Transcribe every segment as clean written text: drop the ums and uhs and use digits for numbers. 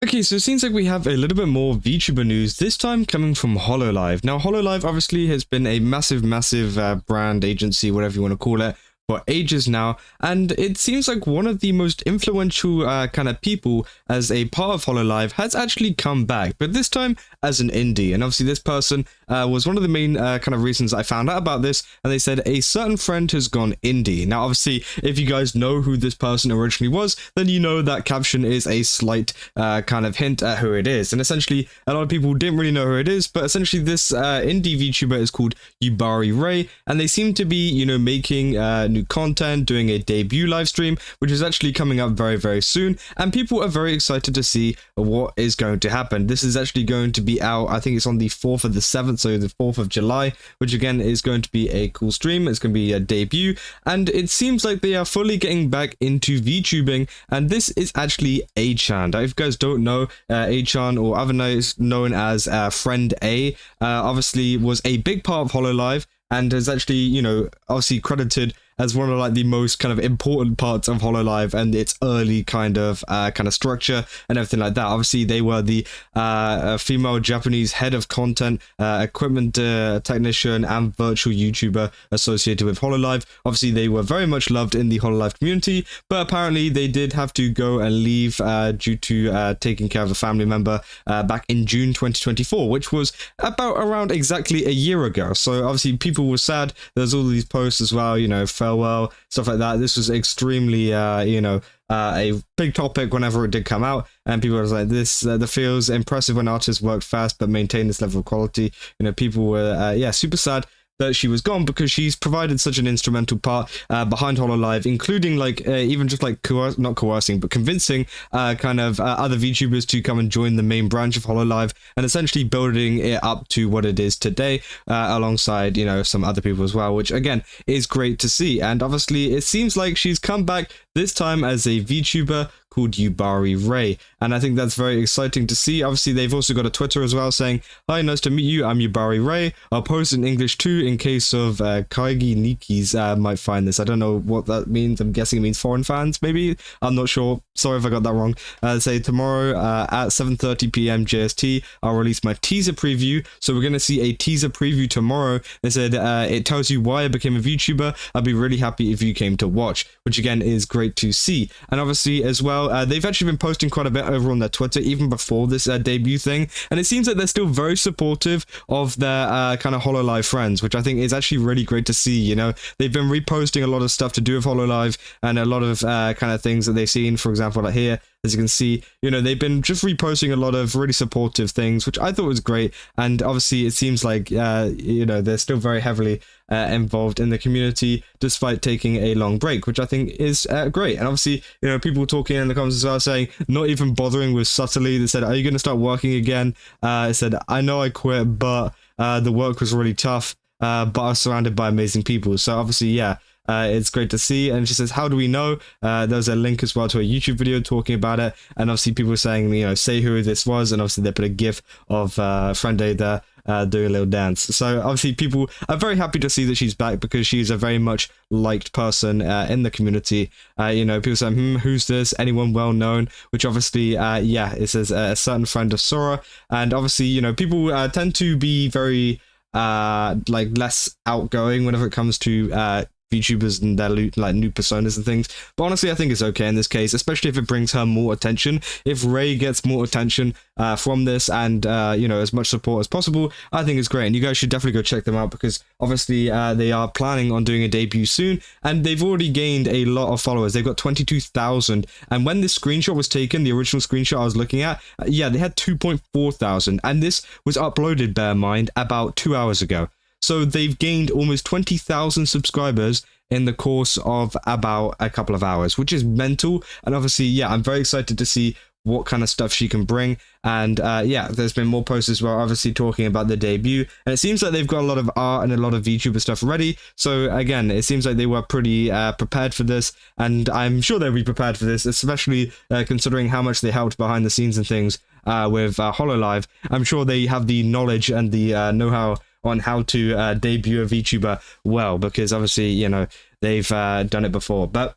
Okay, so it seems like we have a little bit more VTuber news, this time coming from Hololive. Now, Hololive obviously has been a massive brand agency, whatever you want to call it, for ages now, and it seems like one of the most influential kind of people as a part of Hololive has actually come back, but this time as an indie. And obviously this person was one of the main kind of reasons I found out about this, and they said a certain friend has gone indie. Now obviously if you guys know who this person originally was, then you know that caption is a slight kind of hint at who it is, and essentially a lot of people didn't really know who it is, but essentially this indie VTuber is called Yubari Rei, and they seem to be, you know, making new content, doing a debut live stream, which is actually coming up very soon, and people are very excited to see what is going to happen. This is actually going to be out, I think it's on the 4th of the 7th, so the 4th of July, which again is going to be a cool stream. It's going to be a debut, and it seems like they are fully getting back into VTubing, and this is actually A-chan. Now, if you guys don't know, A-chan, or otherwise known as Friend A, obviously was a big part of Hololive, and is actually, you know, obviously credited as one of like the most kind of important parts of Hololive and its early kind of structure and everything like that. Obviously, they were the female Japanese head of content, equipment technician, and virtual YouTuber associated with Hololive. Obviously, they were very much loved in the Hololive community, but apparently they did have to go and leave due to taking care of a family member back in June 2024, which was about around exactly a year ago. So obviously, people were sad. There's all these posts as well, you know, farewell, stuff like that. This was extremely, a big topic whenever it did come out, and people were like, this that feels impressive when artists work fast but maintain this level of quality. You know, people were, super sad that she was gone, because she's provided such an instrumental part behind Hololive, including like even just like not coercing but convincing other VTubers to come and join the main branch of Hololive, and essentially building it up to what it is today, alongside, you know, some other people as well, which again is great to see. And obviously it seems like she's come back this time as a VTuber called Yubari Rei, and I think that's very exciting to see. Obviously, they've also got a Twitter as well saying, "Hi, nice to meet you. I'm Yubari Rei. I'll post in English too in case of Kaigi Nikis might find this." I don't know what that means. I'm guessing it means foreign fans, maybe. I'm not sure. Sorry if I got that wrong. Say tomorrow at 7:30 p.m. JST, I'll release my teaser preview. So we're gonna see a teaser preview tomorrow. They said it tells you why I became a VTuber. I'd be really happy if you came to watch, which again is great to see. And obviously as well, they've actually been posting quite a bit over on their Twitter even before this debut thing, and it seems like they're still very supportive of their kind of Hololive friends, which I think is actually really great to see. You know, they've been reposting a lot of stuff to do with Hololive, and a lot of kind of things that they've seen. For example, like here, as you can see, you know, they've been just reposting a lot of really supportive things, which I thought was great. And obviously it seems like you know, they're still very heavily involved in the community despite taking a long break, which I think is great. And obviously, you know, people talking in the comments as well saying, not even bothering with subtly, they said, "Are you going to start working again?" I said, "I know I quit, but the work was really tough, but I was surrounded by amazing people." So obviously, yeah, it's great to see. And she says, "How do we know?" There's a link as well to a YouTube video talking about it, and obviously people saying, you know, say who this was, and obviously they put a gif of Friend A there doing a little dance. So obviously people are very happy to see that she's back, because she's a very much liked person in the community. You know, people say, who's this? Anyone well known? Which obviously, yeah, it says a certain friend of Sora. And obviously, you know, people tend to be very like less outgoing whenever it comes to VTubers and their like new personas and things, but honestly I think it's okay in this case, especially if it brings her more attention. If Rei gets more attention from this, and you know, as much support as possible, I think it's great. And you guys should definitely go check them out, because obviously they are planning on doing a debut soon, and they've already gained a lot of followers. They've got 22,000, and when this screenshot was taken, the original screenshot I was looking at, yeah, they had 2.4 thousand, and this was uploaded, bear in mind, about 2 hours ago. So they've gained almost 20,000 subscribers in the course of about a couple of hours, which is mental. And obviously, yeah, I'm very excited to see what kind of stuff she can bring. And yeah, there's been more posts as well, obviously talking about the debut, and it seems like they've got a lot of art and a lot of VTuber stuff ready. So again, it seems like they were pretty prepared for this, and I'm sure they'll be prepared for this, especially considering how much they helped behind the scenes and things with Hololive. I'm sure they have the knowledge and the know-how on how to debut a VTuber well, because obviously, you know, they've done it before. But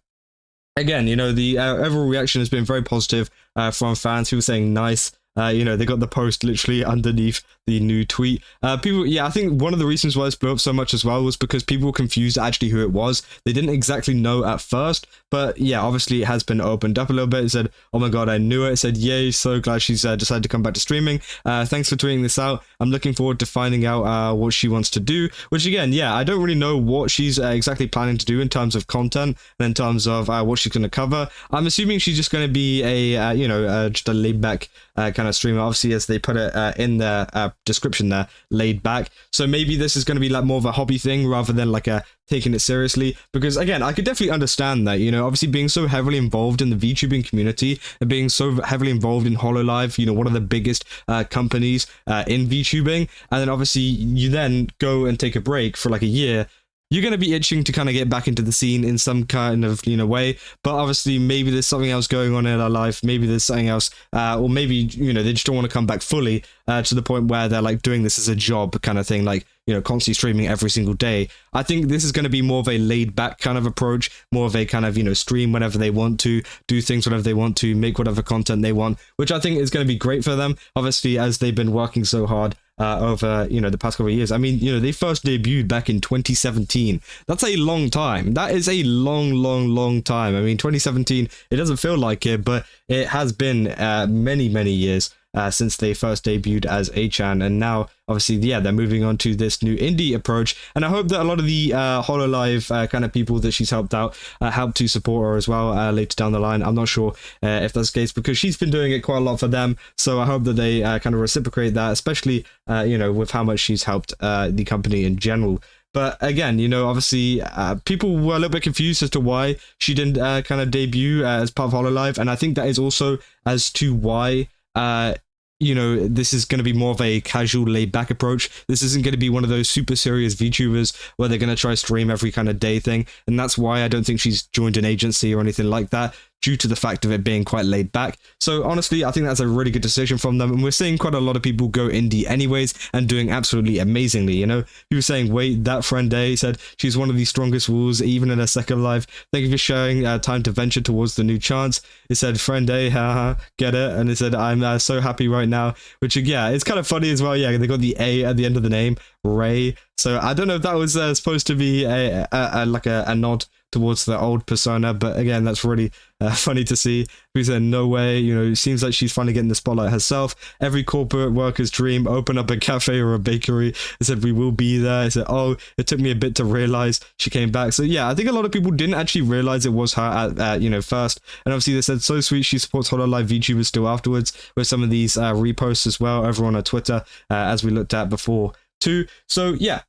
again, the overall reaction has been very positive from fans who were saying nice. They got the post literally underneath the new tweet. People, yeah, I think one of the reasons why this blew up so much as well was because people were confused actually who it was. They didn't exactly know at first, but yeah, obviously it has been opened up a little bit. It said, oh my god, I knew it. It said, yay, so glad she's decided to come back to streaming. Thanks for tweeting this out. I'm looking forward to finding out what she wants to do, which again, yeah, I don't really know what she's exactly planning to do in terms of content and in terms of what she's going to cover. I'm assuming she's just going to be just a laid back kind of streamer, obviously, as they put it in the description there, laid back. So maybe this is going to be like more of a hobby thing rather than like a taking it seriously, because again, I could definitely understand that, obviously being so heavily involved in the VTubing community and being so heavily involved in Hololive, one of the biggest companies in VTubing, and then obviously you then go and take a break for like a year. You're going to be itching to kind of get back into the scene in some kind of, way. But obviously, maybe there's something else going on in our life. Maybe there's something else, or maybe, they just don't want to come back fully to the point where they're like doing this as a job kind of thing, like, constantly streaming every single day. I think this is going to be more of a laid back kind of approach, more of a kind of, stream whenever they want to, do things whenever they want to, make whatever content they want, which I think is going to be great for them, obviously, as they've been working so hard over the past couple of years. I mean, they first debuted back in 2017. That's a long time. That is a long time. I mean, 2017, it doesn't feel like it, but it has been many years since they first debuted as A-chan, and now obviously, yeah, they're moving on to this new indie approach, and I hope that a lot of the Hololive kind of people that she's helped out help to support her as well later down the line. I'm not sure if that's the case, because she's been doing it quite a lot for them, so I hope that they kind of reciprocate that, especially with how much she's helped the company in general. But again, obviously, people were a little bit confused as to why she didn't kind of debut as part of Hololive, and I think that is also as to why this is going to be more of a casual laid-back approach. This isn't going to be one of those super serious VTubers where they're going to try stream every kind of day thing, and that's why I don't think she's joined an agency or anything like that, due to the fact of it being quite laid back. So honestly, I think that's a really good decision from them, and we're seeing quite a lot of people go indie anyways and doing absolutely amazingly. People saying, wait, that friend A said she's one of the strongest wolves even in her second life. Thank you for sharing time to venture towards the new chance. It said, friend A, haha, get it? And it said, I'm so happy right now, which yeah, it's kind of funny as well. Yeah, they got the A at the end of the name, Ray. So I don't know if that was supposed to be a nod towards the old persona, but again, that's really funny to see. Who said, no way, it seems like she's finally getting the spotlight herself. Every corporate worker's dream, open up a cafe or a bakery. It said, we will be there. It said, oh, it took me a bit to realize she came back. So yeah, I think a lot of people didn't actually realize it was her at first. And obviously they said, so sweet, she supports Hololive VTubers still afterwards, with some of these reposts as well over on her Twitter, as we looked at before too. So yeah,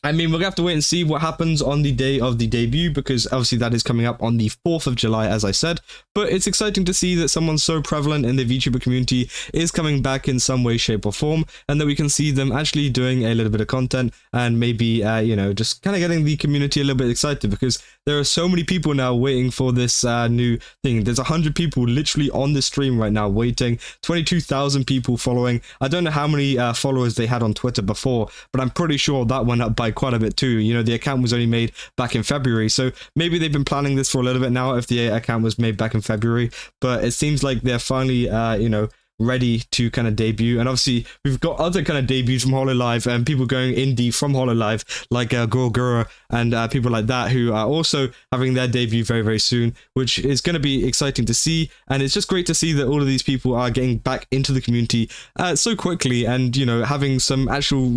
I mean, we're going to have to wait and see what happens on the day of the debut, because obviously that is coming up on the 4th of July, as I said. But it's exciting to see that someone so prevalent in the VTuber community is coming back in some way, shape or form, and that we can see them actually doing a little bit of content and maybe, just kind of getting the community a little bit excited, because there are so many people now waiting for this new thing. There's 100 people literally on the stream right now waiting, 22,000 people following. I don't know how many followers they had on Twitter before, but I'm pretty sure that went up by quite a bit too. The account was only made back in February, so maybe they've been planning this for a little bit now if the account was made back in February, but it seems like they're finally ready to kind of debut. And obviously we've got other kind of debuts from Hololive and people going indie from Hololive, like Gawr and people like that, who are also having their debut very, very soon, which is going to be exciting to see. And it's just great to see that all of these people are getting back into the community so quickly, and having some actual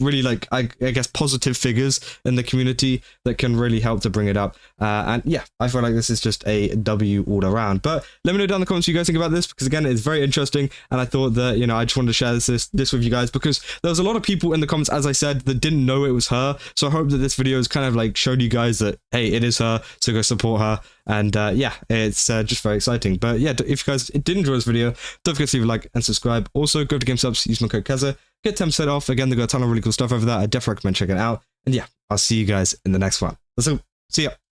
really like I guess positive figures in the community that can really help to bring it up, and yeah, I feel like this is just a W all around. But let me know down in the comments what you guys think about this, because again, it's very interesting, and I thought that I just wanted to share this with you guys, because there was a lot of people in the comments, as I said, that didn't know it was her. So I hope that this video has kind of like showed you guys that, hey, it is her, so go support her. And yeah, it's just very exciting. But yeah, if you guys did enjoy this video, don't forget to leave a like and subscribe. Also, go to GameSubs, use my code Keza, get 10% off. Again, they've got a ton of really cool stuff over there. I definitely recommend checking it out. And yeah, I'll see you guys in the next one. So, see ya.